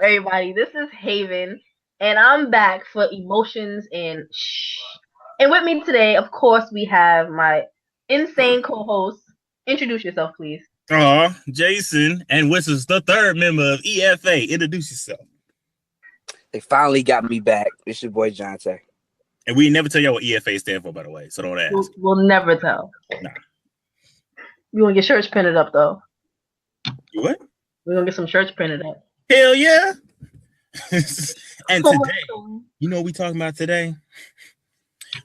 everybody? This is Haevyn, and I'm back for emotions and shh. And with me today, of course, we have my insane co-host. Introduce yourself, please. Jason, and which is the third member of EFA. Introduce yourself. They finally got me back. It's your boy Jon'tae. And we never tell y'all what EFA stand for, by the way, so don't ask. We'll never tell. Nah. You want to get shirts printed up, though? What? We're going to get some shirts printed up. Hell yeah. And today, you know what we talking about today?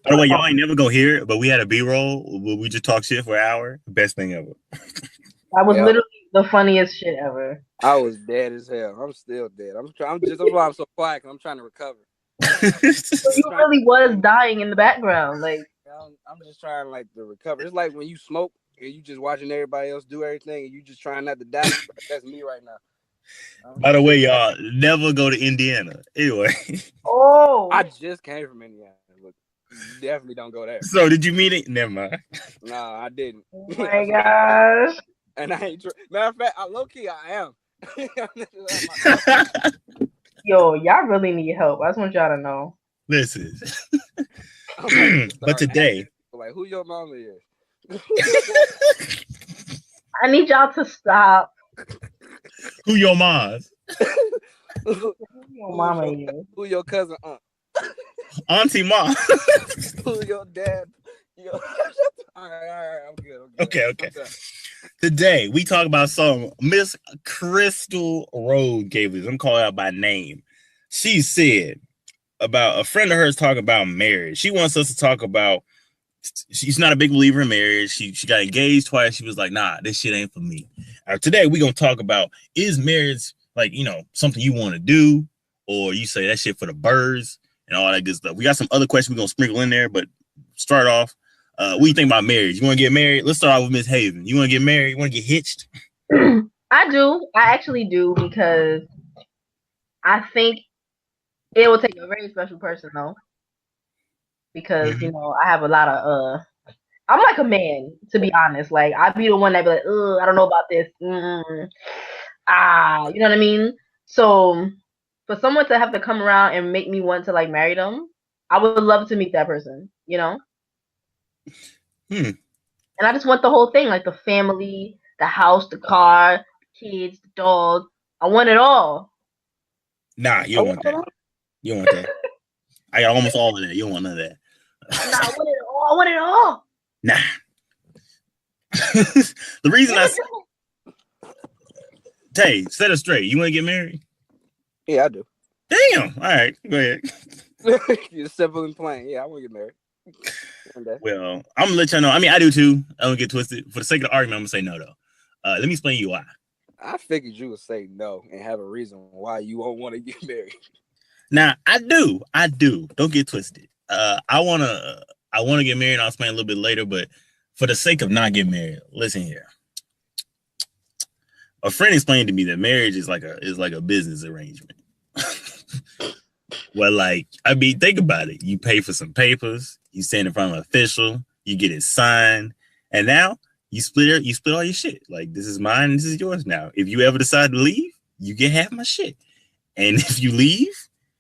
By the way, y'all ain't never go hear it, but we had a B-roll where we just talk shit for an hour. Best thing ever. That was literally the funniest shit ever. I was dead as hell. I'm still dead. That's why I'm so quiet, because I'm trying to recover. So you really was dying in the background. Like, I'm just trying to recover. It's like when you smoke and you just watching everybody else do everything and you just trying not to die. That's me right now. By the way, y'all never go to Indiana. Anyway. Oh. I just came from Indiana. Look, you definitely don't go there. So did you meet it? Never mind. Nah, I didn't. Oh my gosh. And I ain't matter of fact, low-key, I am. Yo, y'all really need help. I just want y'all to know. Listen. But Sorry. today. Like, who your mama is? I need y'all to stop. Who your mom's? Who Your mama is. Who your cousin aunt? Auntie Ma. Who your dad? All right, I'm good. Okay. Today we talk about some Miss Crystal Road gave us. I'm calling out by name. She said about a friend of hers talking about marriage. She wants us to talk about. She's not a big believer in marriage. She got engaged twice. She was like, nah, this shit ain't for me. Today we're gonna talk about, is marriage something you want to do, or you say that shit for the birds and all that good stuff. We got some other questions we're gonna sprinkle in there, but start off. What do you think about marriage? You want to get married? Let's start off with Miss Haevyn. You want to get married? You want to get hitched? I do. I actually do, because I think it will take a very special person, though. Because, I have a lot of, I'm like a man, to be honest. Like, I'd be the one that'd be like, I don't know about this. You know what I mean? So, for someone to have to come around and make me want to, marry them, I would love to meet that person, And I just want the whole thing, like the family, the house, the car, kids, the dog. I want it all. Nah, you don't want that. You don't want that. I got almost all of that. You don't want none of that. Nah, I want it all. I want it all. Nah. The reason Tay, set us straight. You want to get married? Yeah, I do. Damn. All right, go ahead. It's simple and plain. Yeah, I want to get married. Well, I'm gonna let y'all know. I mean, I do too. I don't get twisted. For the sake of the argument, I'm gonna say no though. Let me explain to you why. I figured you would say no and have a reason why you won't want to get married. Now, I do. Don't get twisted. I wanna get married. I'll explain a little bit later, but for the sake of not getting married, listen here. A friend explained to me that marriage is like a business arrangement. Well, think about it. You pay for some papers, you stand in front of an official, you get it signed, and now you split all your shit. Like, this is mine, this is yours now. If you ever decide to leave, you get half my shit. And if you leave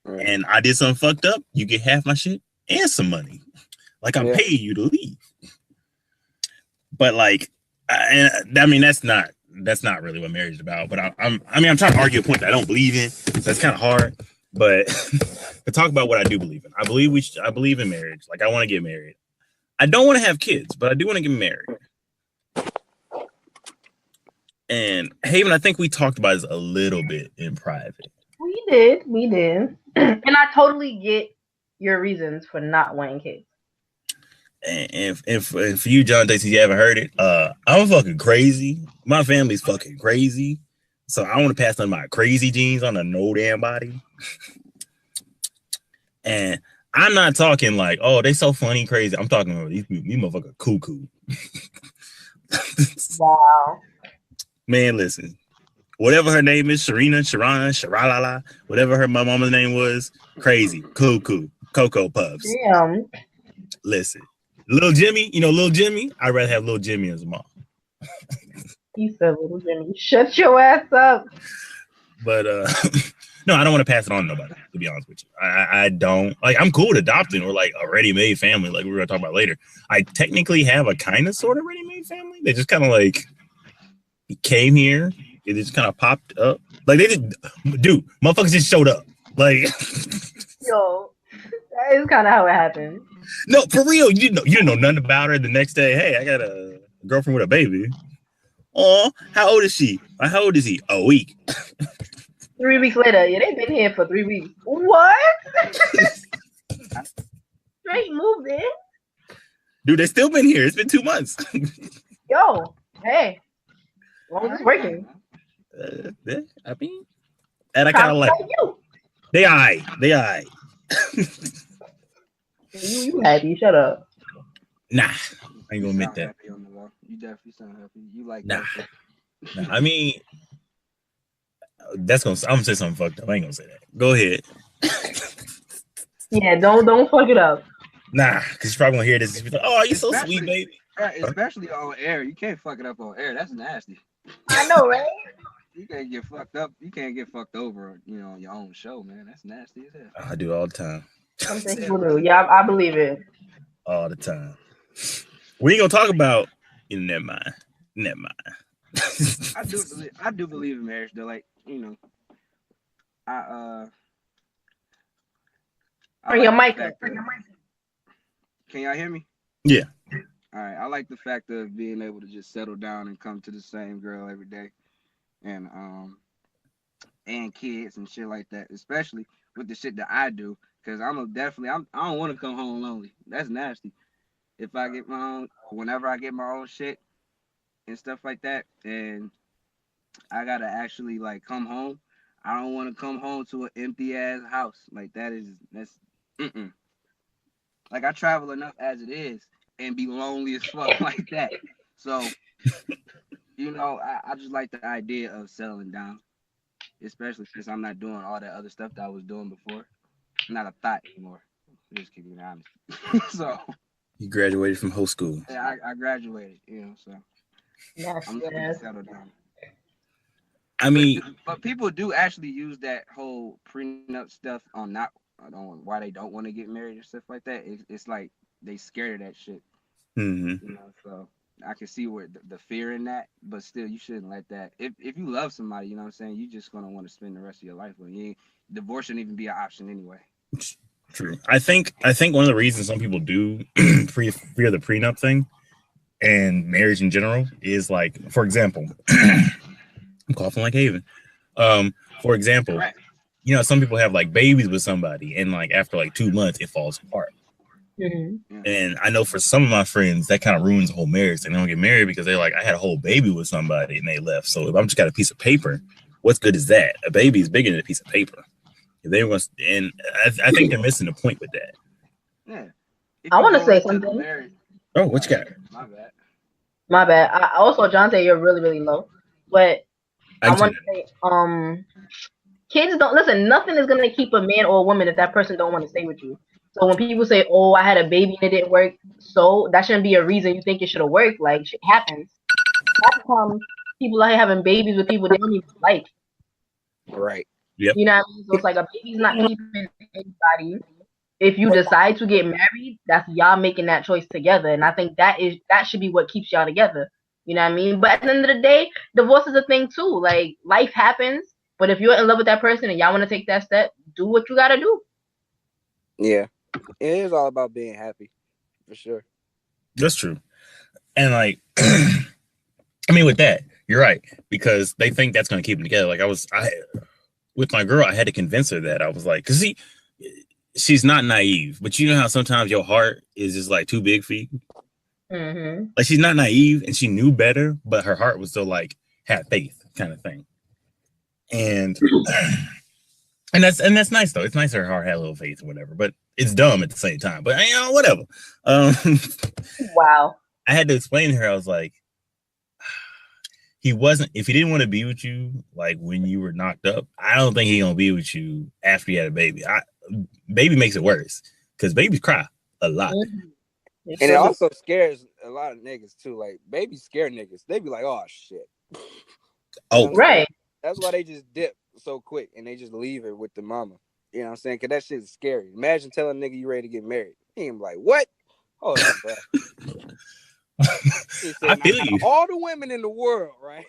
and I did something fucked up, you get half my shit and some money. Like, I'm paying you to leave. But that's not really what marriage is about. But I'm trying to argue a point that I don't believe in. So that's kind of hard. But to talk about what I do believe in, I believe in marriage. Like, I want to get married. I don't want to have kids, but I do want to get married. And Haevyn, I think we talked about this a little bit in private. We did. And I totally get your reasons for not wanting kids. And for you, Jon'tae, since you haven't heard it, I'm fucking crazy. My family's fucking crazy. So I want to pass on my crazy genes on a no damn body. And I'm not talking like, oh, they so funny, crazy. I'm talking about these motherfuckers cuckoo. Wow. Man, listen. Whatever her name is, Sharina, Sharalala, whatever my mama's name was, crazy, cuckoo, Cocoa Puffs. Damn. Listen. Little Jimmy, Little Jimmy? I'd rather have Little Jimmy as a mom. He said, Little Jimmy, shut your ass up. But No, I don't want to pass it on to nobody, to be honest with you. I don't. Like, I'm cool with adopting or like a ready-made family, like we're going to talk about later. I technically have a kind of sort of ready-made family. They just kind of like came here. It just kind of popped up. Like, they did, dude, motherfuckers just showed up. Like, Yo, that is kind of how it happened. no, for real. You didn't know nothing about her. The next day, hey, I got a girlfriend with a baby. Oh, how old is she? How old is he? A week. 3 weeks later, yeah, they've been here for 3 weeks. What? Straight moved in? Dude, they still been here. It's been 2 months. Yo, hey, as long as it's working. Yeah, I mean, and I kind of like you. They eye. You happy? Shut up. Nah, I ain't gonna admit that. Happy on the wall. You definitely sound happy. You like Nah. that. Nah, I mean, I'm gonna say something fucked up. I ain't gonna say that. Go ahead. Yeah, don't fuck it up. Nah, because you're probably gonna hear this. Like, oh, you so sweet, baby. Right, especially on air. You can't fuck it up on air. That's nasty. I know, right? You can't get fucked up. You can't get fucked over, on your own show, man. That's nasty as hell. I do all the time. Something people do. Yeah, I believe it. All the time. We ain't gonna talk about. Never mind. I do believe in marriage though. Like, I Turn your mic up. Can y'all hear me? Yeah. All right. I like the fact of being able to just settle down and come to the same girl every day, and kids and shit like that. Especially with the shit that I do, because I don't want to come home lonely. That's nasty. If I get whenever I get my own shit and stuff like that, and I gotta actually like come home, I don't want to come home to an empty ass house. Like that's like I travel enough as it is and be lonely as fuck like that. So, I just like the idea of settling down, especially since I'm not doing all that other stuff that I was doing before. I'm not a thought anymore. Just keeping it honest. So. You graduated from whole school. Yeah, I graduated, so Yes, I'm looking to settle down. I mean, but people do actually use that whole prenup stuff on why they don't want to get married and stuff like that. It's like they scared of that shit. Mm-hmm. So I can see where the fear in that, but still, you shouldn't let that. If you love somebody, you know what I'm saying, you're just gonna want to spend the rest of your life with them. Divorce shouldn't even be an option anyway. True. I think one of the reasons some people do fear the prenup thing and marriage in general is like, for example, I'm coughing like Haevyn. For example, some people have like babies with somebody, and like after like 2 months, it falls apart. Mm-hmm. And I know for some of my friends that kind of ruins the whole marriage. They don't get married because they're like, I had a whole baby with somebody and they left. So if I'm just got a piece of paper, what's good is that? A baby is bigger than a piece of paper. And I think they're missing the point with that. Yeah. I want to say something. Oh, what you got? My bad. I also, Jon'tae, you're really, really low. But I want to say, kids don't listen. Nothing is gonna keep a man or a woman if that person don't want to stay with you. So when people say, "Oh, I had a baby and it didn't work," so that shouldn't be a reason you think it should have worked. Like, shit happens. Half the time, people are having babies with people they don't even like. Right. Yep. You know what I mean? So it's like a baby's not keeping anybody. If you decide to get married, that's y'all making that choice together. And I think that should be what keeps y'all together. You know what I mean? But at the end of the day, divorce is a thing too. Like, life happens. But if you're in love with that person and y'all want to take that step, do what you gotta do. Yeah. It is all about being happy. For sure. That's true. And like, I mean, with that, you're right. Because they think that's going to keep them together. Like with my girl, I had to convince her that. I was like, because she's not naive, but you know how sometimes your heart is just like too big for you. Mm-hmm. Like, she's not naive and she knew better, but her heart was still like, have faith kind of thing. And that's nice though. It's nice her heart had a little faith or whatever, but it's dumb at the same time. But whatever. Wow. I had to explain to her. I was like, if he didn't want to be with you, like when you were knocked up, I don't think he's gonna be with you after you had a baby. Baby makes it worse because babies cry a lot. Mm-hmm. And it also scares a lot of niggas too. Like, babies scare niggas. They be like, oh shit. Oh, right. That's why they just dip. so quick and they just leave it with the mama. You know what I'm saying? Because that shit is scary. Imagine telling a nigga you ready to get married. He ain't like, what? Hold on, bro. He said, I feel you. All the women in the world, right?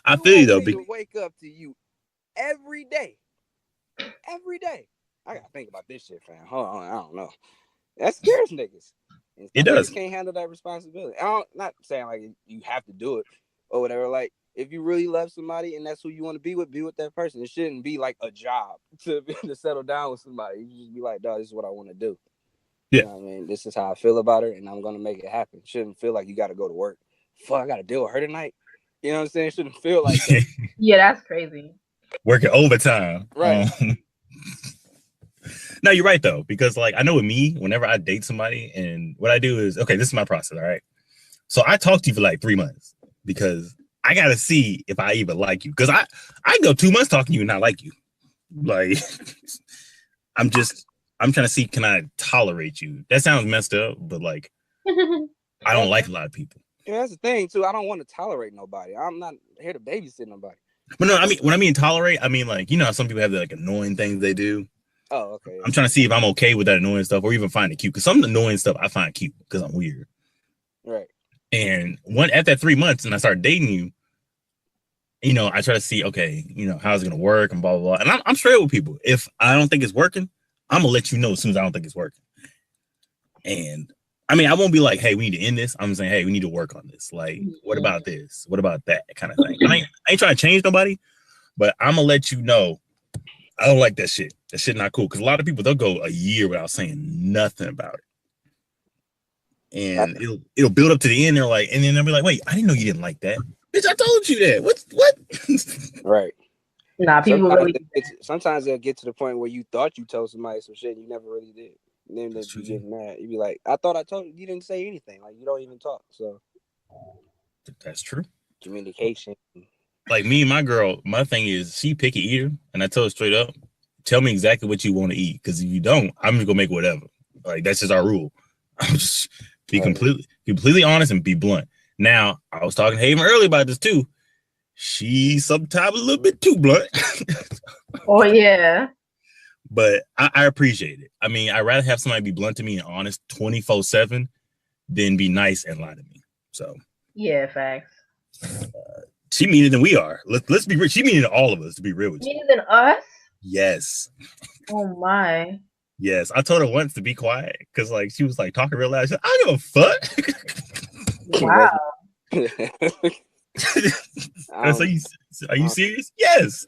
I feel you though. To wake up to you every day. Every day. I gotta think about this shit, fam. Hold on, I don't know. That scares niggas. It does. You can't handle that responsibility. Not saying like you have to do it or whatever. Like if you really love somebody and that's who you want to be with that person. It shouldn't be like a job to settle down with somebody. You just be like, dog, this is what I want to do. Yeah. You know what I mean? This is how I feel about her, and I'm gonna make it happen. Shouldn't feel like you got to go to work. Fuck, I got to deal with her tonight. You know what I'm saying? Shouldn't feel like that. Yeah, that's crazy. Working overtime. Right. No, you're right though, because like I know with me, whenever I date somebody, and what I do is, okay, this is my process, all right. So I talk to you for like 3 months because I gotta see if I even like you. Because I go 2 months talking to you and not like you. Like I'm trying to see, can I tolerate you? That sounds messed up, but like I don't like a lot of people. Yeah, that's the thing too. I don't want to tolerate nobody. I'm not here to babysit nobody. But no, I mean when I mean tolerate, I mean like, you know how some people have the, like annoying things they do. Oh, okay. I'm trying to see if I'm okay with that annoying stuff or even find it cute. Because some of the annoying stuff I find cute because I'm weird. Right. And after 3 months and I start dating you, you know, I try to see, okay, you know, how's it going to work and blah, blah, blah. And I'm straight with people. If I don't think it's working, I'm going to let you know as soon as I don't think it's working. And I mean, I won't be like, hey, we need to end this. I'm saying, hey, we need to work on this. Like, what about this? What about that kind of thing? I ain't trying to change nobody, but I'm going to let you know I don't like that shit. That shit not cool. Because a lot of people, they'll go a year without saying nothing about it. And it'll build up to the end. They're like, and then they'll be like, wait, I didn't know you didn't like that. Bitch, I told you that. What? Right. Nah, people sometimes they'll get to the point where you thought you told somebody some shit and you never really did. And then you get mad. You be like, I thought I told you. You didn't say anything. Like, you don't even talk. So that's true. Communication. Like me and my girl, my thing is she picky eater, and I tell her straight up, tell me exactly what you want to eat, because if you don't, I'm just gonna make whatever. Like that's just our rule. I'm just be completely honest and be blunt. Now I was talking to Haevyn earlier about this too. She's sometimes a little bit too blunt. Oh yeah. But I appreciate it. I mean, I'd rather have somebody be blunt to me and honest 24/7 than be nice and lie to me. So yeah, facts. She meaner than we are. Let's be real. She meaner than all of us, to be real with you. Meaner than us? Yes. Oh my. Yes. I told her once to be quiet because like she was like talking real loud. She said, I don't give a fuck. Wow. So are you serious? Yes.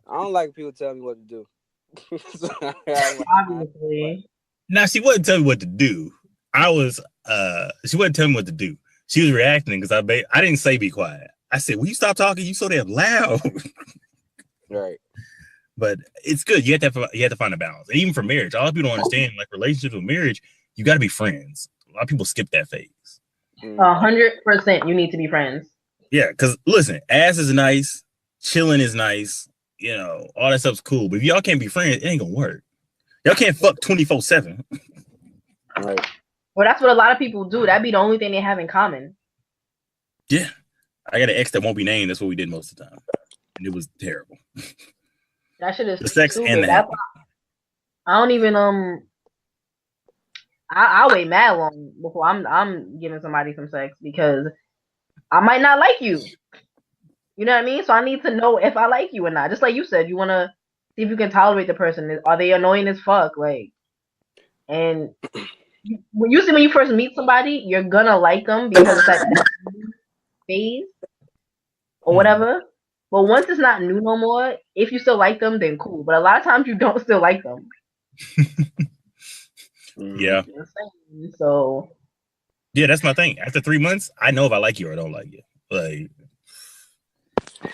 I don't like people telling me what to do. Obviously. Now she wasn't telling me what to do. She wasn't telling me what to do. She was reacting because I didn't say be quiet. I said, will you stop talking? You so damn loud. Right. But it's good. You have to find a balance. And even for marriage, a lot of people don't understand, like relationships with marriage, you got to be friends. A lot of people skip that phase. 100% you need to be friends. Yeah, because listen, ass is nice, chilling is nice, you know, all that stuff's cool. But if y'all can't be friends, it ain't gonna work. Y'all can't fuck 24/7. Right. Well, that's what a lot of people do. That'd be the only thing they have in common. Yeah. I got an ex that won't be named. That's what we did most of the time. And it was terrible. That shit is the sex stupid. and the happy. I don't even I'll wait mad long before I'm giving somebody some sex because I might not like you. You know what I mean? So I need to know if I like you or not. Just like you said, you want to see if you can tolerate the person. Are they annoying as fuck? Like, and when you first meet somebody, you're gonna like them because it's like phase or whatever. But once it's not new no more, if you still like them, then cool. But a lot of times you don't still like them. Yeah. So. Yeah, that's my thing. After 3 months, I know if I like you or I don't like you. Like,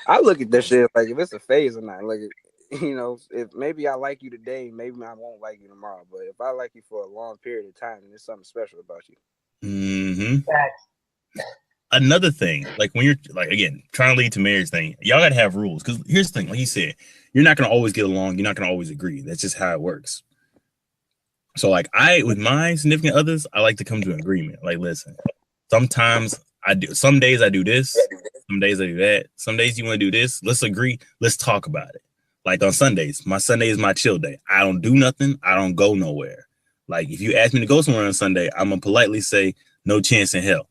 I look at this shit like if it's a phase or not. Like, you know, if maybe I like you today, maybe I won't like you tomorrow. But if I like you for a long period of time, then there's something special about you. Mm-hmm. Another thing, like when you're like again trying to lead to marriage thing, y'all gotta have rules. Because here's the thing, like you said, you're not gonna always get along. You're not gonna always agree. That's just how it works. So like with my significant others, I like to come to an agreement. Like, listen, sometimes I do. Some days I do this. Some days I do that. Some days you want to do this. Let's agree. Let's talk about it. Like on Sundays, my Sunday is my chill day. I don't do nothing. I don't go nowhere. Like if you ask me to go somewhere on Sunday, I'm gonna politely say no chance in hell.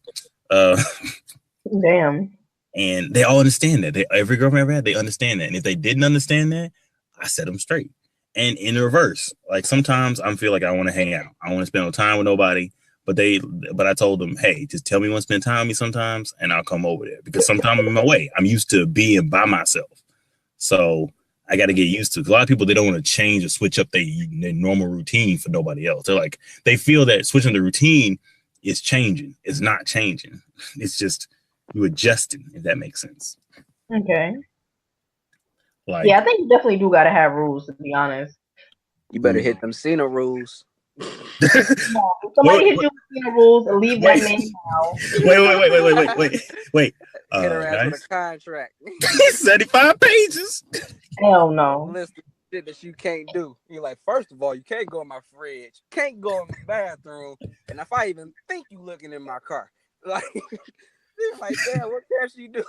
Damn. And they all understand that. Every girlfriend I ever had, they understand that. And if they didn't understand that, I set them straight. And in reverse, like sometimes I feel like I want to hang out. I want to spend no time with nobody. But I told them, hey, just tell me you want to spend time with me sometimes, and I'll come over there. Because sometimes I'm in my way. I'm used to being by myself. So I got to get used to it. A lot of people, they don't want to change or switch up their normal routine for nobody else. They're like, they feel that switching the routine is changing. It's not changing. It's just you adjusting, if that makes sense. Okay. Like, yeah, I think you definitely do gotta have rules, to be honest. You better hit them Cena rules. No, if somebody hit you with the rules, leave that name out. Wait. Hit her ass with a contract. 75 pages. Hell no. List of shit that you can't do. You're like, first of all, you can't go in my fridge, can't go in the bathroom, and if I even think you looking in my car, like, damn, what can she do?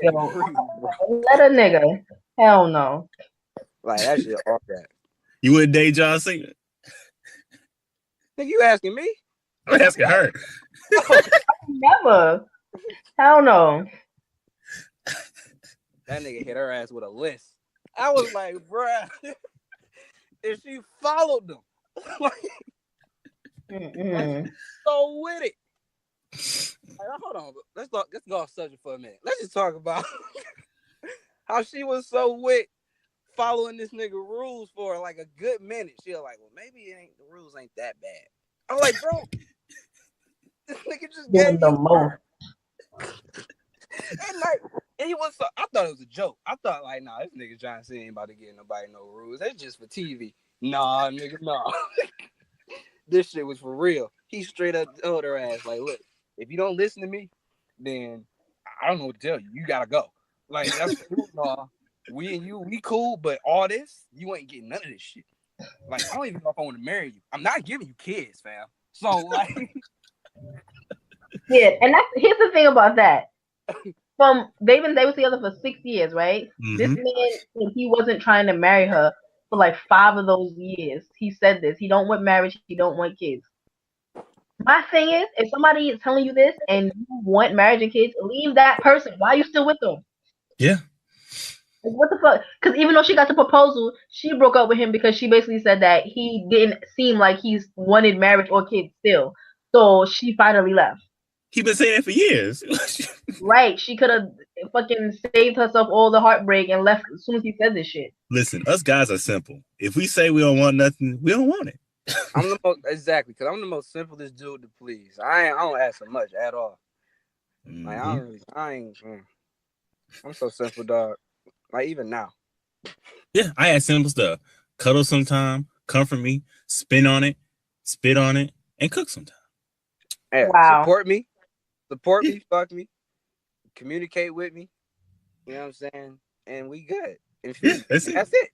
Yo, let a nigga. Hell no. Like that shit off that. You wouldn't date John Cena? Think you asking me? I'm asking her. Never. Hell no. That nigga hit her ass with a list. I was like, bruh, if she followed them, so with it. Like, hold on, let's go off subject for a minute. Let's just talk about how she was so with following this nigga rules for like a good minute. She was like, well, maybe the rules ain't that bad. I'm like, bro, this nigga just gave the me most. And he was so, I thought it was a joke. I thought like, nah, this nigga John Cena ain't about to give nobody no rules. That's just for TV. Nah, nigga, nah. This shit was for real. He straight up told her ass, like, look, if you don't listen to me, then I don't know what to tell you. You gotta go. Like, that's nah. We and you, we cool, but all this, you ain't getting none of this shit. Like, I don't even know if I want to marry you. I'm not giving you kids, fam. So, like, yeah, and here's the thing about that. They were together for 6 years, right? Mm-hmm. This man, he wasn't trying to marry her for like 5 of those years. He said this. He don't want marriage. He don't want kids. My thing is, if somebody is telling you this and you want marriage and kids, leave that person. Why are you still with them? Yeah. Like, what the fuck? Because even though she got the proposal, she broke up with him because she basically said that he didn't seem like he's wanted marriage or kids still. So she finally left. He been saying that for years. Right. She could have fucking saved herself all the heartbreak and left as soon as he said this shit. Listen, us guys are simple. If we say we don't want nothing, we don't want it. I'm the most because I'm the most simplest dude to please. I don't ask for much at all. Mm-hmm. Like I'm so simple, dog. Like even now. Yeah, I ask simple stuff. Cuddle sometime, comfort me, spin on it, spit on it, and cook sometime. Yeah, wow. Support me, fuck me, communicate with me. You know what I'm saying? And we good. That's it.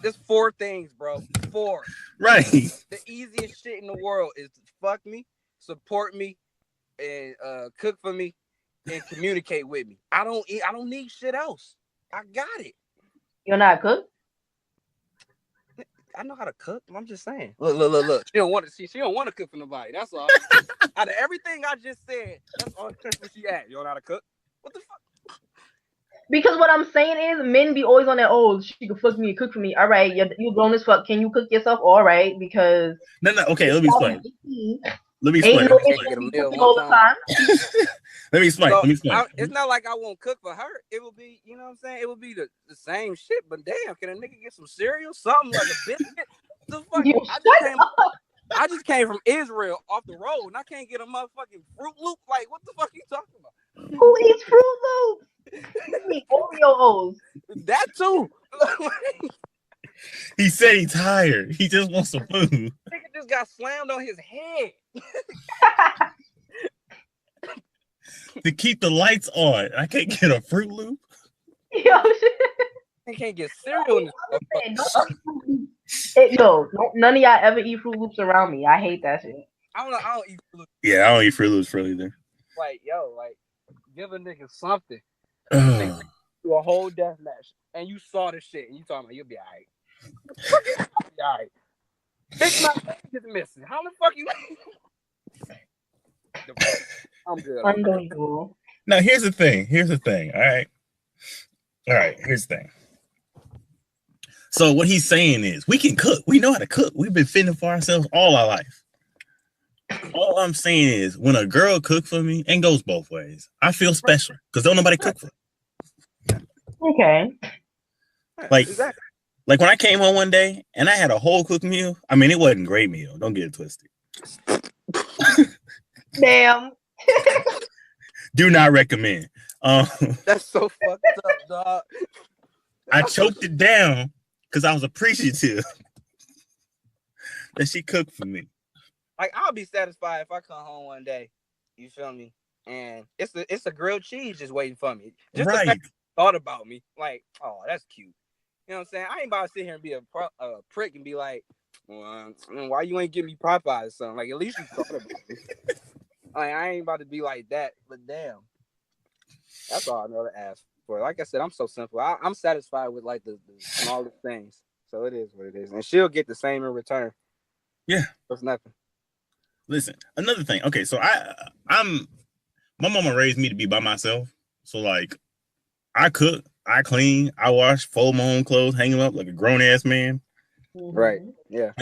There's 4 things, bro. 4. Right. The easiest shit in the world is to fuck me, support me, and cook for me, and communicate with me. I don't need shit else. I got it. You're not a cook? I know how to cook. I'm just saying. Look. She don't want to cook for nobody. That's all. Out of everything I just said, that's all she at. You don't know how to cook? What the fuck? Because what I'm saying is, men be always on their own. She can fuck me and cook for me. All right, you're grown as fuck. Can you cook yourself? All right, because no. Okay, let me explain. Let me explain. All the time. Let me explain. It's not like I won't cook for her. It will be, you know what I'm saying? It will be the same shit. But damn, can a nigga get some cereal, something like a biscuit? The fuck? I just came from Israel off the road, and I can't get a motherfucking Fruit Loop. Like, what the fuck are you talking about? Who eats Fruit Loops? Oreo O's. That too. He said he's tired. He just wants some food. Nigga just got slammed on his head. To keep the lights on. I can't get a Fruit Loop. Yo, I can't get cereal in this. Yo, none of y'all ever eat Fruit Loops around me. I hate that shit. I don't eat Fruit Loops. Yeah, I don't eat Fruit Loops for either. Like, yo, like, give a nigga something. Do a whole death match, and you saw the shit, and you talking about you'll be alright. Be alright. Bitch, my leg is missing. How the fuck you? I'm good. Unbelievable. Now here's the thing. All right. Here's the thing. So what he's saying is, we can cook. We know how to cook. We've been fending for ourselves all our life. All I'm saying is, when a girl cook for me, and goes both ways, I feel special because don't nobody cook for me. Okay. Like when I came home one day and I had a whole cooked meal. I mean, it wasn't a great meal. Don't get it twisted. Damn. Do not recommend. That's so fucked up, dog. I choked it down because I was appreciative that she cooked for me. Like, I'll be satisfied if I come home one day, you feel me, and it's a grilled cheese just waiting for me. Just the fact you thought about me, like, oh, that's cute. You know what I'm saying? I ain't about to sit here and be a prick and be like, well, why you ain't give me Popeyes or something? Like, at least you thought about me. Like, I ain't about to be like that, but damn. That's all I know to ask for. Like I said, I'm so simple. I'm satisfied with, like, the smallest things. So it is what it is. And she'll get the same in return. Yeah. It's nothing. Listen, another thing. Okay, so my mama raised me to be by myself. So, like, I cook, I clean, I wash, fold my own clothes, hang them up like a grown-ass man. Right, yeah.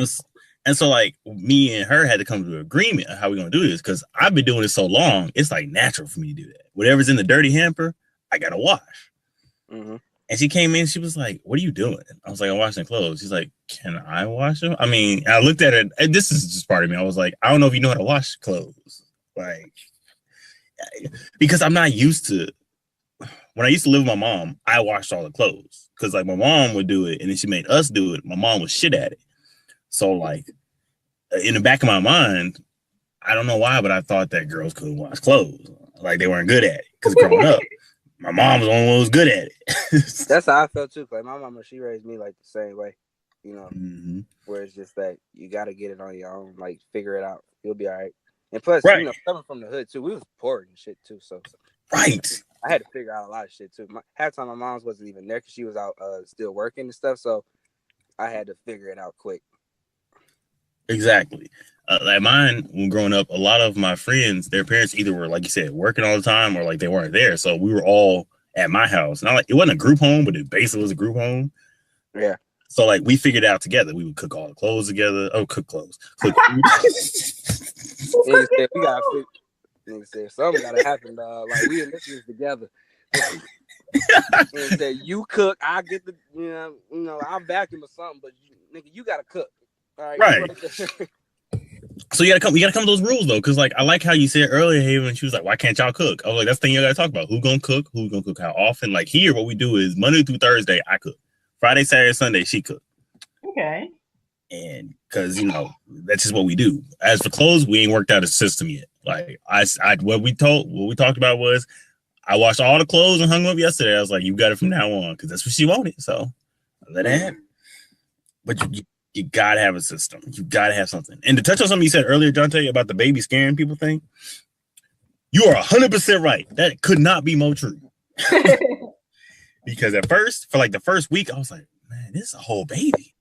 And so, like, me and her had to come to an agreement on how we're going to do this because I've been doing it so long, it's, like, natural for me to do that. Whatever's in the dirty hamper, I got to wash. Mm-hmm. And she came in, she was like, what are you doing? I was like, I'm washing clothes. She's like, can I wash them? I mean, I looked at her, and this is just part of me. I was like, I don't know if you know how to wash clothes. Like, because I'm not used to, when I used to live with my mom, I washed all the clothes. Because, like, my mom would do it, and then she made us do it. My mom was shit at it. So, like, in the back of my mind, I don't know why, but I thought that girls couldn't wash clothes. Like, they weren't good at it. Because growing up, my mom was the only one who was good at it. That's how I felt too. Like, my mama, she raised me like the same way, you know, where it's just that you got to get it on your own, like, figure it out. You'll be all right. And plus, you know, coming from the hood too, we was poor and shit too. So, right. I had to figure out a lot of shit too. Half time my mom's wasn't even there because she was out still working and stuff. So I had to figure it out quick. Exactly. Like mine, when growing up, a lot of my friends, their parents either were, like you said, working all the time or like they weren't there. So we were all at my house. Not like it wasn't a group home, but it basically was a group home. Yeah. So like we figured it out together. We would cook all the clothes together. Oh, cook clothes. Cook food. We gotta fix. Nigga said something gotta happen, dog. Like we in this together. Said, you cook, I get the you know, I'll vacuum or something, but you gotta cook. All right. Right. So we gotta come to those rules though, because like I like how you said earlier, Haevyn, she was like, why can't y'all cook? I was like, that's the thing you gotta talk about. Who's gonna cook how often? Like here, what we do is Monday through Thursday, I cook. Friday, Saturday, Sunday, she cook. Okay. And because you know, that's just what we do. As for clothes, we ain't worked out a system yet. Like what we talked about was I washed all the clothes and hung them up yesterday. I was like, you got it from now on, because that's what she wanted. So let it happen. But you gotta have a system. You gotta have something. And to touch on something you said earlier, Jon'tae, about the baby scaring people thing, you are 100% right. That could not be more true. Because at first, for like the first week, I was like, man, this is a whole baby.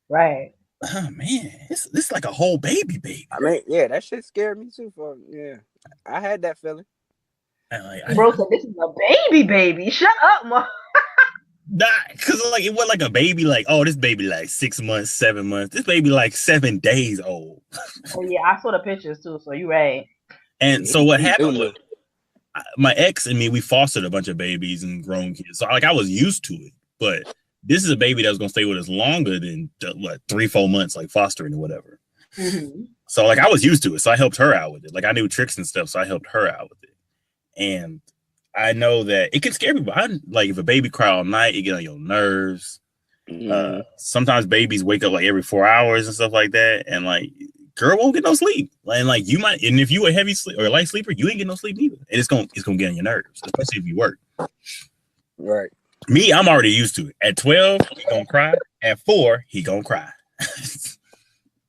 Right. Oh man, this is like a whole baby. I mean, yeah, that shit scared me too. I had that feeling. Bro said, this is a baby. Shut up, mom. Nah, because like it wasn't like a baby, like, oh, this baby like 6 months, 7 months. This baby like 7 days old. Oh yeah, I saw the pictures too, so you right. And so what happened was my ex and me, we fostered a bunch of babies and grown kids. So like I was used to it, but this is a baby that was gonna stay with us longer than 3-4 months, like fostering or whatever. Mm-hmm. So like I was used to it, so I helped her out with it. Like I knew tricks and stuff, so I helped her out with it. And I know that it can scare people. Like if a baby cry all night, it get on your nerves. Sometimes babies wake up like every 4 hours and stuff like that, and like girl won't get no sleep. And like you might, and if you a heavy sleep or a light sleeper, you ain't get no sleep either. And it's gonna get on your nerves, especially if you work. Right. Me, I'm already used to it. At 12, he gonna cry. At 4, he gonna cry.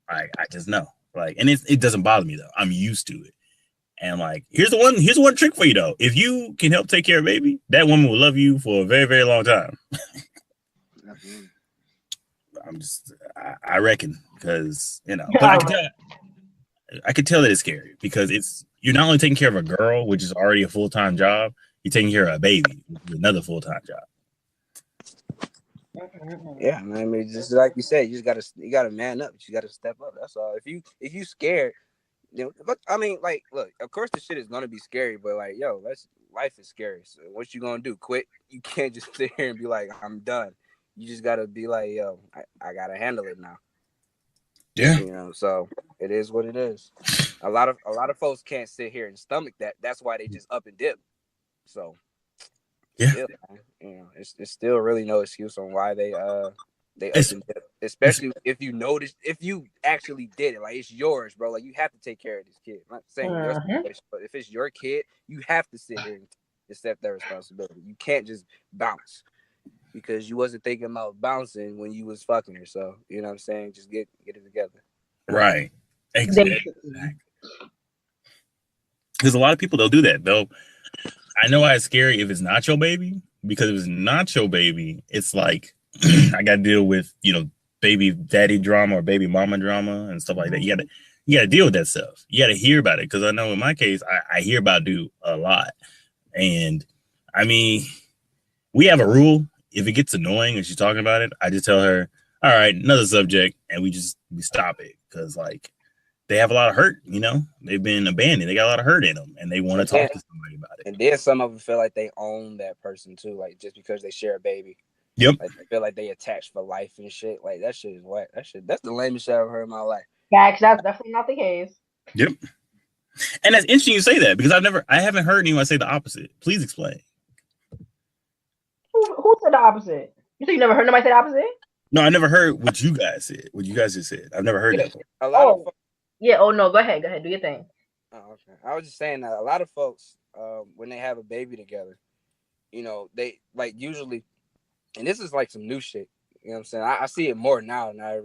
I just know. Like, and it doesn't bother me though. I'm used to it. And like, here's one trick for you though. If you can help take care of baby, that woman will love you for a very, very long time. I reckon, because but I could tell that it's scary because you're not only taking care of a girl, which is already a full-time job, you're taking care of a baby, which is another full-time job. Yeah, man. I mean, just like you said, you gotta man up. You gotta step up. That's all. If you scared, but I mean, like, look, of course the shit is gonna be scary, but like, yo, life is scary. So what you gonna do? Quit? You can't just sit here and be like, I'm done. You just gotta be like, yo, I gotta handle it now. Yeah. So it is what it is. A lot of folks can't sit here and stomach that. That's why they just up and dip. So yeah, still, it's still really no excuse on why they up and dip. Especially if you notice, if you actually did it, like it's yours, bro. Like you have to take care of this kid. I'm not saying your situation, but if it's your kid, you have to sit here and accept that responsibility. You can't just bounce because you wasn't thinking about bouncing when you was fucking her. So you know what I'm saying? Just get it together. Right. Exactly. Because a lot of people, they'll do that. I know why it's scary if it's not your baby, because if it's not your baby, it's like I got to deal with, baby daddy drama or baby mama drama and stuff like that. You got to deal with that stuff. You got to hear about it. Because I know in my case, I hear about dude a lot. And I mean, we have a rule. If it gets annoying and she's talking about it, I just tell her, all right, another subject. And we stop it. Because like, they have a lot of hurt, they've been abandoned. They got a lot of hurt in them and they want to talk to somebody about it. And then some of them feel like they own that person too. Like just because they share a baby. Yep. Like they feel like they attached for life and shit. Like that shit is whack. That's the lamest shit I've ever heard in my life. Facts, that's definitely not the case. Yep. And that's interesting you say that because I haven't heard anyone say the opposite. Please explain. Who said the opposite? You said you never heard nobody say the opposite? No, I never heard what you guys said. What you guys just said. I've never heard that. A lot of folks, yeah. Oh no. Go ahead. Do your thing. Oh, okay. I was just saying that a lot of folks, when they have a baby together, they like usually, and this is like some new shit. You know what I'm saying? I see it more now than I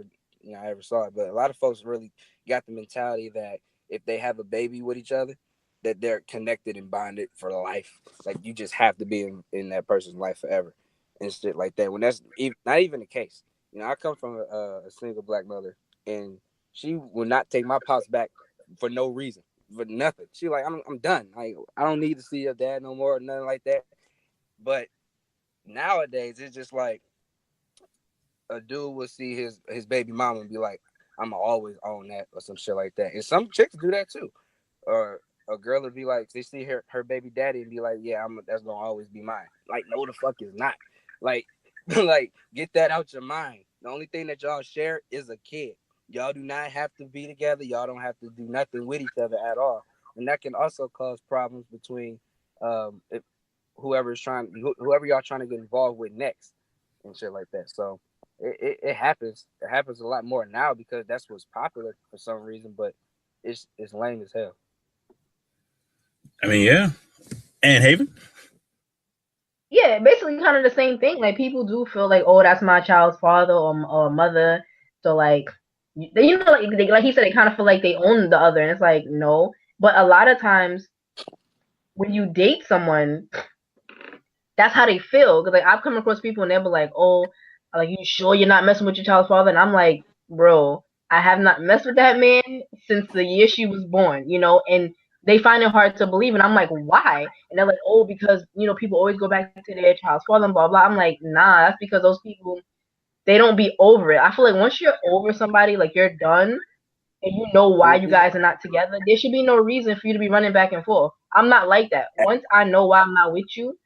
ever saw it. But a lot of folks really got the mentality that if they have a baby with each other, that they're connected and bonded for life. Like you just have to be in that person's life forever and shit like that. When that's not even the case. I come from a single black mother, and she will not take my pops back for no reason, for nothing. She like, I'm done. Like, I don't need to see your dad no more, or nothing like that. But nowadays, it's just like a dude will see his baby mama and be like, I'm gonna always own that, or some shit like that. And some chicks do that too. Or a girl would be like, they see her baby daddy and be like, yeah, that's gonna always be mine. Like, no, the fuck is not. Like, like, get that out your mind. The only thing that y'all share is a kid. Y'all do not have to be together. Y'all don't have to do nothing with each other at all. And that can also cause problems between whoever y'all trying to get involved with next and shit like that. So it happens. It happens a lot more now because that's what's popular for some reason, but it's lame as hell. I mean, yeah. And Haevyn? Yeah, basically kind of the same thing. Like people do feel like, oh, that's my child's father or mother. So like, like he said, they kind of feel like they own the other, and it's like no. But a lot of times, when you date someone, that's how they feel. Because like I've come across people and they'll be like, oh, like you sure you're not messing with your child's father? And I'm like, bro, I have not messed with that man since the year she was born. And they find it hard to believe, and I'm like, why? And they're like, oh, because people always go back to their child's father and blah blah. I'm like, nah, that's because those people, they don't be over it. I feel like once you're over somebody, like you're done, and you know why you guys are not together, there should be no reason for you to be running back and forth. I'm not like that. Once I know why I'm not with you,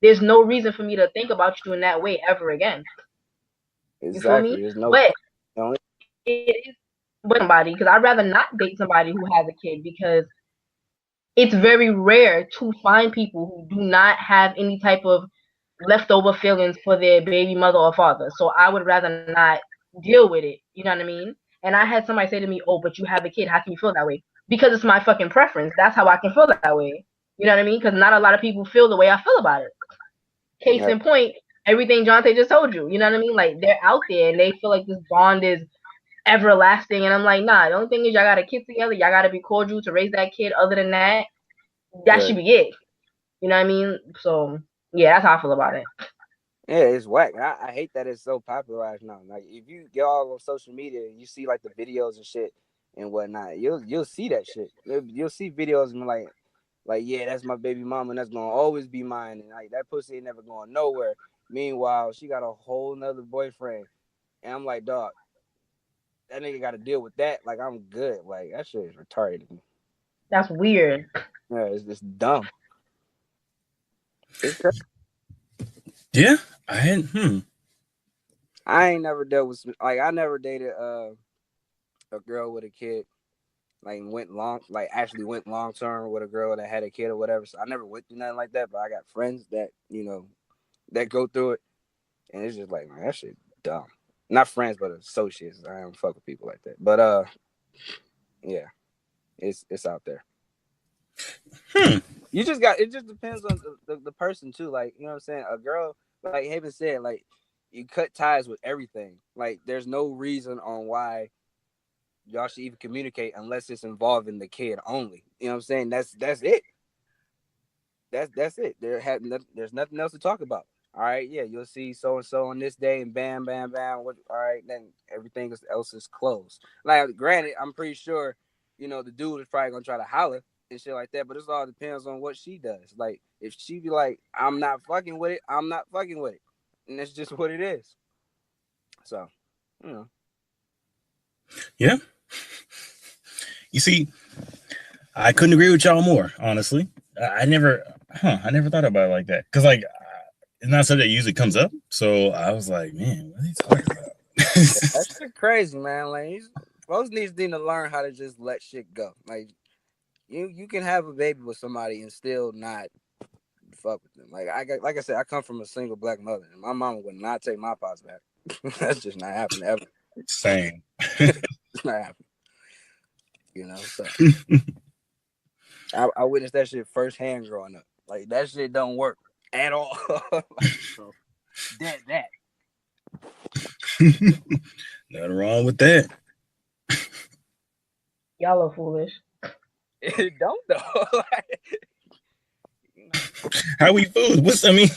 there's no reason for me to think about you in that way ever again. Exactly. You feel me? But it is with somebody, because I'd rather not date somebody who has a kid, because it's very rare to find people who do not have any type of leftover feelings for their baby mother or father. So I would rather not deal with it. You know what I mean? And I had somebody say to me, oh, but you have a kid. How can you feel that way? Because it's my fucking preference. That's how I can feel that way. You know what I mean? Because not a lot of people feel the way I feel about it. Case in point, everything Jon'tae just told you. You know what I mean? Like, they're out there and they feel like this bond is everlasting. And I'm like, nah, the only thing is y'all got a kid together. Y'all got to be cordial to raise that kid. Other than that, that should be it. You know what I mean? So yeah, that's how I feel about it. Yeah, it's whack. I hate that it's so popularized now. Like if you get all on social media and you see like the videos and shit and whatnot, you'll see that shit. You'll see videos and like yeah, that's my baby mama and that's gonna always be mine. And like that pussy ain't never going nowhere. Meanwhile, she got a whole nother boyfriend. And I'm like, dog, that nigga gotta deal with that. Like I'm good. Like that shit is retarded. That's weird. Yeah, it's just dumb. It's crazy. Yeah, I ain't never dealt with I never dated a girl with a kid, like actually went long term with a girl that had a kid or whatever. So I never went through nothing like that, but I got friends that, that go through it. And it's just like, man, that shit dumb. Not friends, but associates. I don't fuck with people like that. But yeah, it's out there. You just it just depends on the person too. Like, you know what I'm saying? A girl, like Haevyn said, like you cut ties with everything. Like there's no reason on why y'all should even communicate unless it's involving the kid only. You know what I'm saying? That's it. That's it. There's nothing else to talk about. All right, yeah, you'll see so and so on this day, and bam, bam, bam. All right, then everything else is closed. Like, granted, I'm pretty sure, the dude is probably gonna try to holler and shit like that, but it all depends on what she does. Like, if she be like, I'm not fucking with it, I'm not fucking with it, and that's just what it is. So, Yeah. You see, I couldn't agree with y'all more, honestly. I never thought about it like that. Because, like, it's not something that usually comes up. So I was like, man, what are you talking about? That's shit crazy, man. Like, folks need to learn how to just let shit go. Like, you can have a baby with somebody and still not fuck with them. Like I said, I come from a single black mother, and my mama would not take my pops back. That's just not happening ever. Same. It's not happening. So I witnessed that shit firsthand growing up. Like, that shit don't work at all. So, that. Nothing wrong with that. Y'all are foolish. It don't though. How we foolish? What's I mean?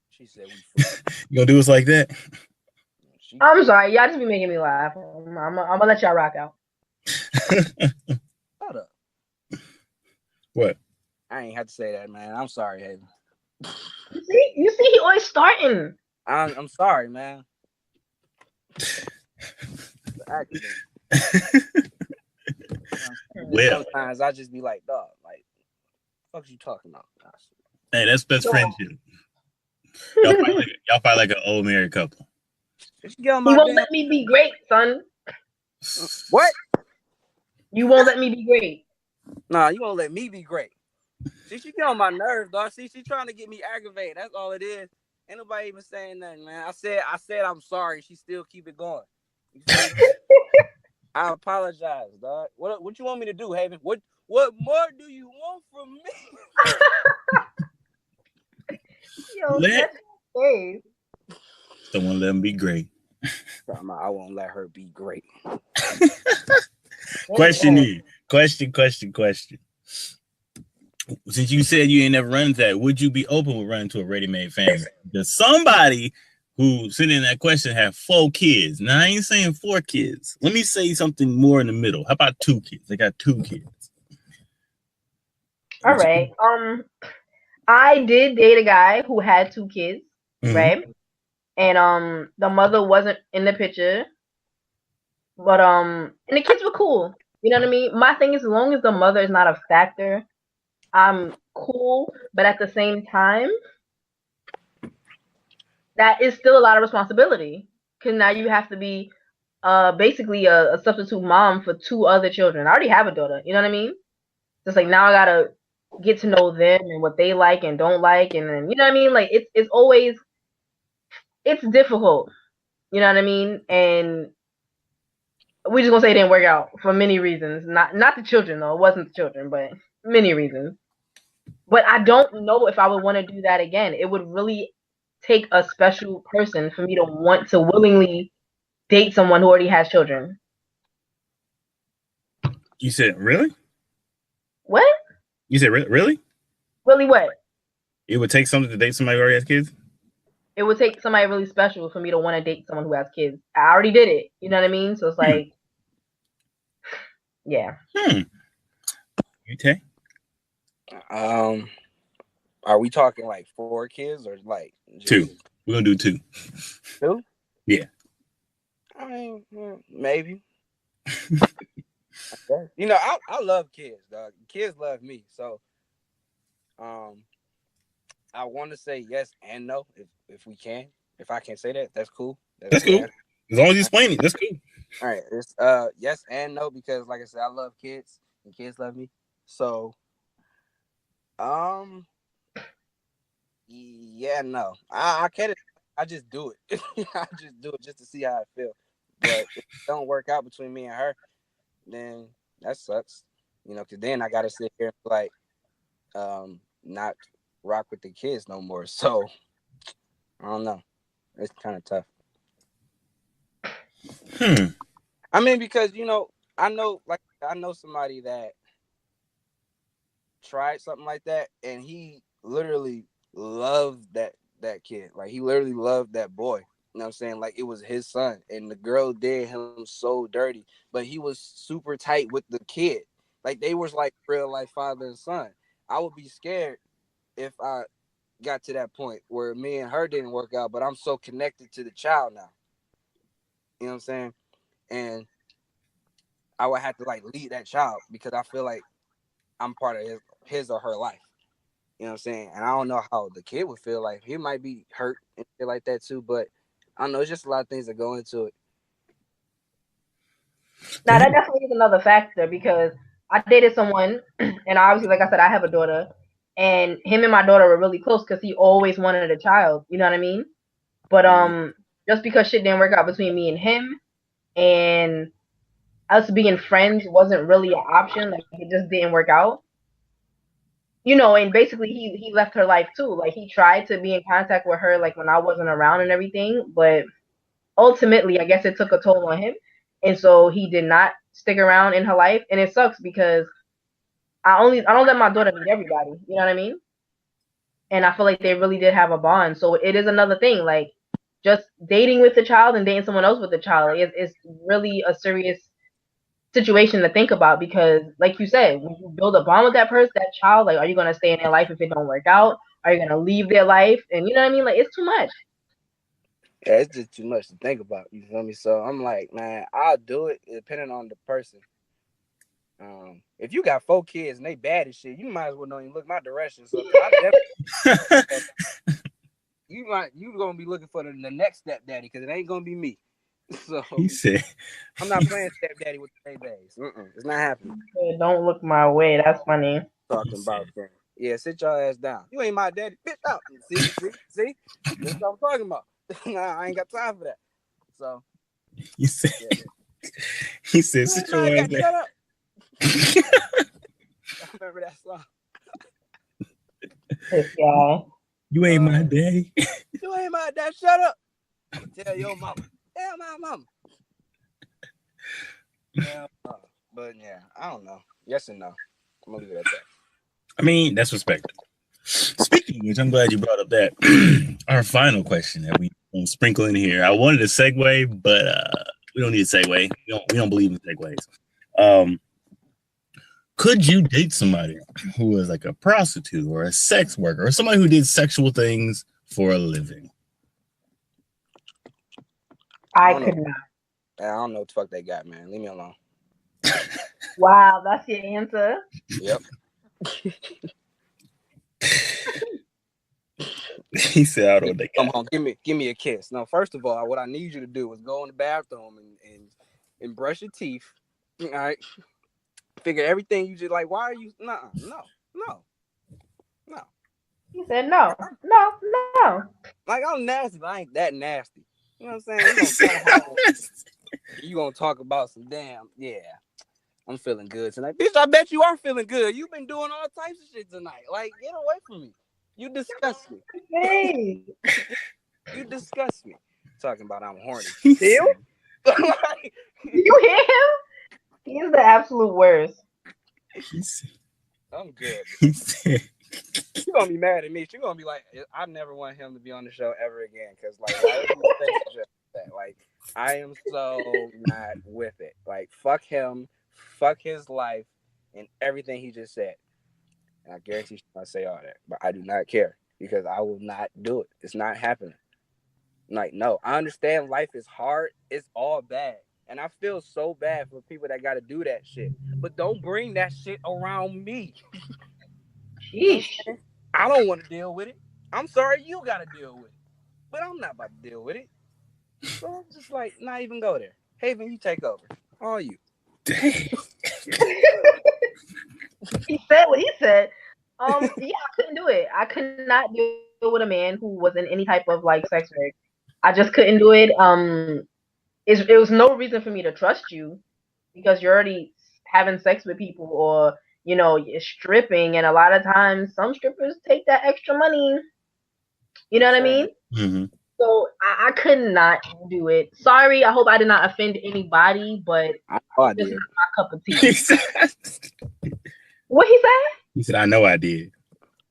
She said we foolish. You gonna do us like that? I'm sorry, y'all just be making me laugh. I'm gonna let y'all rock out. Shut up. What? I ain't have to say that, man. I'm sorry, Haevyn. You see, he always starting. I'm sorry, man. Well, sometimes I just be like, dog, like, what the fuck you talking about? Hey, that's best friendship. Y'all fight like an old married couple. You won't let me be great, son. What? You won't let me be great. Nah, you won't let me be great. See, she get on my nerves, dog. See, she trying to get me aggravated. That's all it is. Ain't nobody even saying nothing, man. I said I'm sorry. She still keep it going. I apologize, dog. What you want me to do, Haevyn? What more do you want from me? Yo, that's face. Someone let them be great. I won't let her be great. Question. Since you said you ain't never run into that, would you be open with running to a ready-made family? Because somebody who sent in that question have 4 kids. Now, I ain't saying 4 kids. Let me say something more in the middle. How about 2 kids? They got 2 kids. All right. I did date a guy who had 2 kids, right? And the mother wasn't in the picture. But and the kids were cool. You know what I mean? My thing is, as long as the mother is not a factor, I'm cool. But at the same time, that is still a lot of responsibility. Because now you have to be basically a substitute mom for 2 other children. I already have a daughter. You know what I mean? Just like now I gotta get to know them and what they like and don't like, and then, you know what I mean? Like it's always difficult. You know what I mean? And we just gonna say it didn't work out for many reasons. Not the children though. It wasn't the children, but many reasons. But I don't know if I would want to do that again. It would really take a special person for me to want to willingly date someone who already has children. You said, really? What? You said really? Really what? It would take something to date somebody who already has kids? It would take somebody really special for me to want to date someone who has kids. I already did it. You know what I mean? So it's like, yeah. Okay. Are we talking like 4 kids or like just 2? We're gonna do 2. 2? Yeah. I mean, maybe. You know, I love kids, dog. Kids love me, so I want to say yes and no if we can. If I can say that, that's cool. That's cool. As long as you explain it, that's cool. All right, it's yes and no because, like I said, I love kids and kids love me. So, yeah, no, I can't. I just do it. I just do it just to see how I feel. But if it don't work out between me and her, then that sucks. You know, because then I gotta sit here and like, not rock with the kids no more. So I don't know. It's kind of tough. I mean, because you know, I know somebody that tried something like that, and he literally loved that kid. Like he literally loved that boy. You know what I'm saying? Like it was his son, and the girl did him so dirty, but he was super tight with the kid. Like they was like real life father and son. I would be scared if I got to that point where me and her didn't work out, but I'm so connected to the child now. You know what I'm saying? And I would have to like lead that child because I feel like I'm part of his or her life. You know what I'm saying? And I don't know how the kid would feel. Like he might be hurt and shit like that too, but I don't know. It's just a lot of things that go into it. Now that definitely is another factor because I dated someone, and obviously, like I said, I have a daughter, and him and my daughter were really close because he always wanted a child. You know what I mean? But just because shit didn't work out between me and him, and us being friends wasn't really an option. Like it just didn't work out. You know, and basically he left her life too. Like he tried to be in contact with her like when I wasn't around and everything, but ultimately I guess it took a toll on him. And so he did not stick around in her life. And it sucks because I don't let my daughter meet everybody. You know what I mean? And I feel like they really did have a bond. So it is another thing. Like just dating with the child and dating someone else with the child is really a serious situation to think about because like you said, when you build a bond with that person, that child, like are you gonna stay in their life if it don't work out? Are you gonna leave their life? And you know what I mean? Like it's too much. Yeah, it's just too much to think about. You feel me? So I'm like, man, I'll do it depending on the person. If you got 4 kids and they bad as shit, you might as well not even look my direction. So I definitely you gonna be looking for the next stepdaddy because it ain't gonna be me. So He said, I'm not playing stepdaddy with the babies. It's not happening. Don't look my way. That's funny. Talking about that. Yeah, sit your ass down. You ain't my daddy. Bitch out. See? That's what I'm talking about. Nah, I ain't got time for that. So he said, sit your ass down. Shut up. I remember that song. Yeah. You ain't my daddy. You ain't my dad. Shut up. Tell your mama. Tell my mama. Yeah, but yeah, I don't know. Yes and no. I'm gonna leave it at that. I mean, that's respectable. Speaking of which, I'm glad you brought up that. Our final question that we sprinkle in here. I wanted to segue, but we don't need a segue. We don't believe in segues. Could you date somebody who was like a prostitute or a sex worker or somebody who did sexual things for a living? I could not. I don't know what the fuck they got, man. Leave me alone. Wow, that's your answer? Yep. He said, "I don't know what they got." Come on, give me a kiss. No, first of all, what I need you to do is go in the bathroom and brush your teeth. All right. Figure everything you just like. Why are you? No. He said no. Like I'm nasty, but I ain't that nasty. You know what I'm saying? You gonna talk about some damn, yeah. I'm feeling good tonight. Bitch, I bet you are feeling good. You've been doing all types of shit tonight. Like, get away from me. You disgust me. Hey. You disgust me. Talking about I'm horny. You? You hear him? He's the absolute worst. I'm good. He said, She's gonna be mad at me. She's gonna be like, I never want him to be on the show ever again. Cause like, why would you say just that? Like, I am so not with it. Like, fuck him, fuck his life, and everything he just said. And I guarantee she's gonna say all that, but I do not care because I will not do it. It's not happening. Like, no, I understand life is hard. It's all bad. And I feel so bad for people that got to do that shit. But don't bring that shit around me. Sheesh. I don't want to deal with it. I'm sorry you got to deal with it. But I'm not about to deal with it. So I'm just like, not even go there. Haevyn, you take over. All you. dang. He said what he said. Yeah, I couldn't do it. I could not deal with a man who was in any type of like sex work. I just couldn't do it. It was no reason for me to trust you because you're already having sex with people or you're stripping, and a lot of times some strippers take that extra money. You know what I mean? Mm-hmm. So I could not do it. Sorry, I hope I did not offend anybody, but this is not my cup of tea. What he said? He said, I know I did.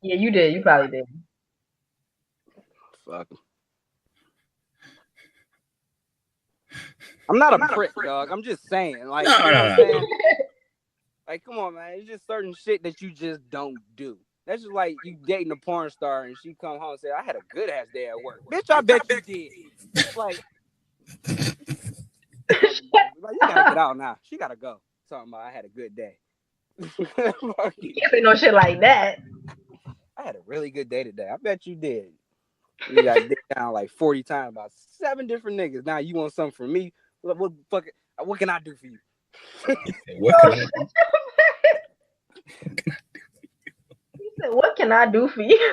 Yeah, you did. You probably did. Fuck. I'm not a prick, dog. I'm just saying. Like, No, you know no, what I'm saying? Like, come on, man. It's just certain shit that you just don't do. That's just like you dating a porn star and she come home and say, I had a good ass day at work. Bitch, I bet you did. Like, you gotta get out now. She gotta go. Talking about I had a good day. You can't say no shit like that. I had a really good day today. I bet you did. You got dick down like 40 times about 7 different niggas. Now you want something from me? What can I do for you? What can I do? He said, what can I do for you?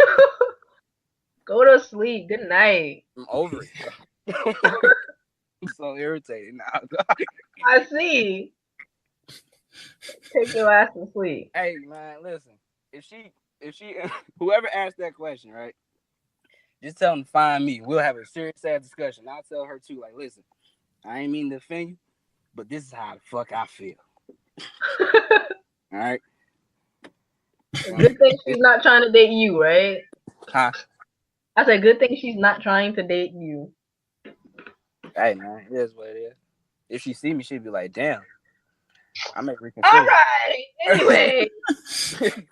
Go to sleep. Good night. I'm over it. I'm so irritated now. I see. Take your ass to sleep. Hey man, listen. If she whoever asked that question, right? Just tell them to find me. We'll have a serious ass discussion. I'll tell her too, like, listen, I ain't mean to offend you, but this is how the fuck I feel. All right. Good thing she's not trying to date you, right? Huh? I said, good thing she's not trying to date you. Hey man, it is what it is. If she see me, she'd be like, damn. I may reconsider. All right. Anyway. Moving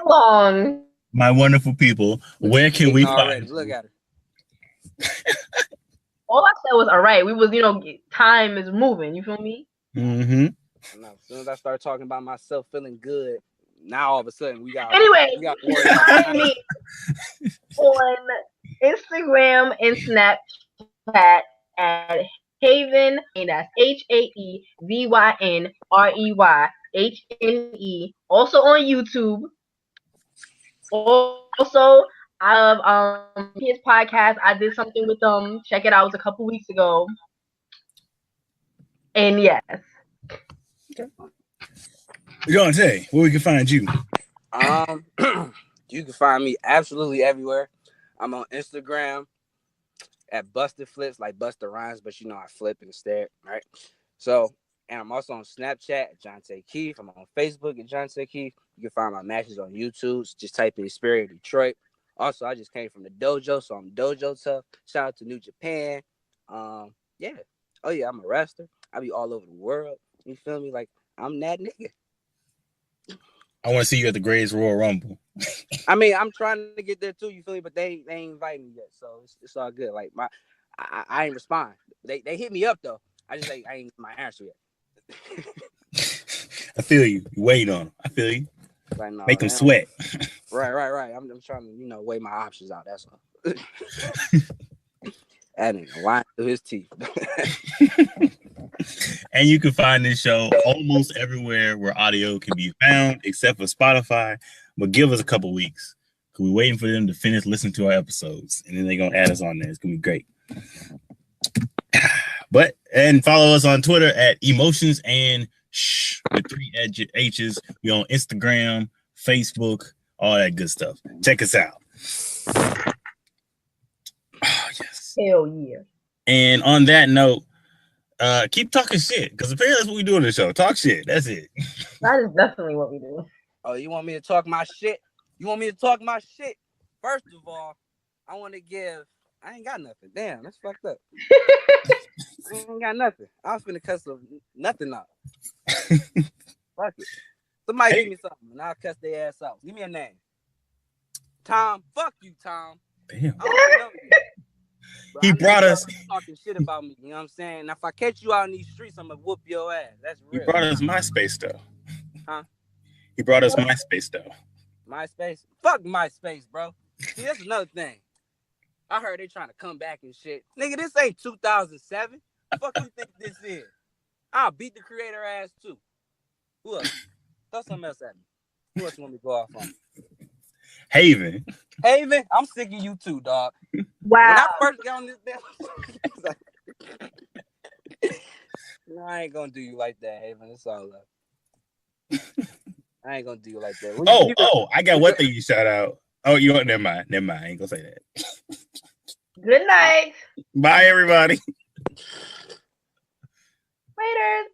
along. My wonderful people, where can we find you? Look at her. All I said was, all right. We was, time is moving. You feel me? Mm-hmm. As soon as I start talking about myself feeling good, now all of a sudden we got. Anyway, we got you can find me on Instagram and Snapchat at Haevyn, and that's HAEVYNREYHNE. Also on YouTube. Also, I have his podcast. I did something with them. Check it out. It was a couple weeks ago. And yes. Jon'tae, where we can find you? You can find me absolutely everywhere. I'm on Instagram at Busted Flips, like Buster Rhymes, but I flip instead, right? So, and I'm also on Snapchat at Jon'tae Keith. I'm on Facebook at Jon'tae Keith. You can find my matches on YouTube. Just type in Spirit Detroit. Also, I just came from the dojo, so I'm dojo tough. Shout out to New Japan. Yeah. Oh yeah, I'm a wrestler. I be all over the world. You feel me? Like, I'm that nigga. I want to see you at the Greatest Royal Rumble. I mean, I'm trying to get there too. You feel me? But they ain't invited me yet, so it's all good. Like I ain't respond. They hit me up though. I ain't get my answer yet. I feel you. You wait on them. I feel you. Like, no, make them sweat. Right. I'm trying to weigh my options out. That's all. That nigga lying through his teeth. And you can find this show almost everywhere where audio can be found, except for Spotify. But give us a couple weeks, because we're waiting for them to finish listening to our episodes, and then they're gonna add us on there. It's gonna be great. And follow us on Twitter at Emotions and Shh with 3 H's. We on Instagram, Facebook, all that good stuff. Check us out. Oh, yes. Hell yeah. And on that note, Keep talking shit, because apparently that's what we do on the show. Talk shit. That's it. That is definitely what we do. Oh, you want me to talk my shit? You want me to talk my shit? First of all, I want to give. I ain't got nothing. Damn, that's fucked up. I ain't got nothing. I was finna cuss nothing out. Fuck it. Somebody give me something, and I'll cuss their ass out. Give me a name. Tom. Fuck you, Tom. Damn. I don't know you. But He I know brought y'all us. talking shit about me. You know what I'm saying? Now, if I catch you out in these streets, I'm gonna whoop your ass. That's He real. brought us MySpace stuff. Huh? He brought us MySpace stuff. MySpace? Fuck MySpace, bro. See, that's another thing. I heard they trying to come back and shit. Nigga, this ain't 2007. Fuck you think this is? I'll beat the creator ass too. Who else? Throw something else at me. Who else want me to go off on? Haevyn. Haevyn, I'm sick of you too, dog. Wow. When I first got on this damn, no, I ain't gonna do you like that, Haevyn. It's all up. I ain't gonna do you like that. I got one thing you shout out. Oh, you want? Never mind. I ain't gonna say that. Good night. Bye, everybody. Later.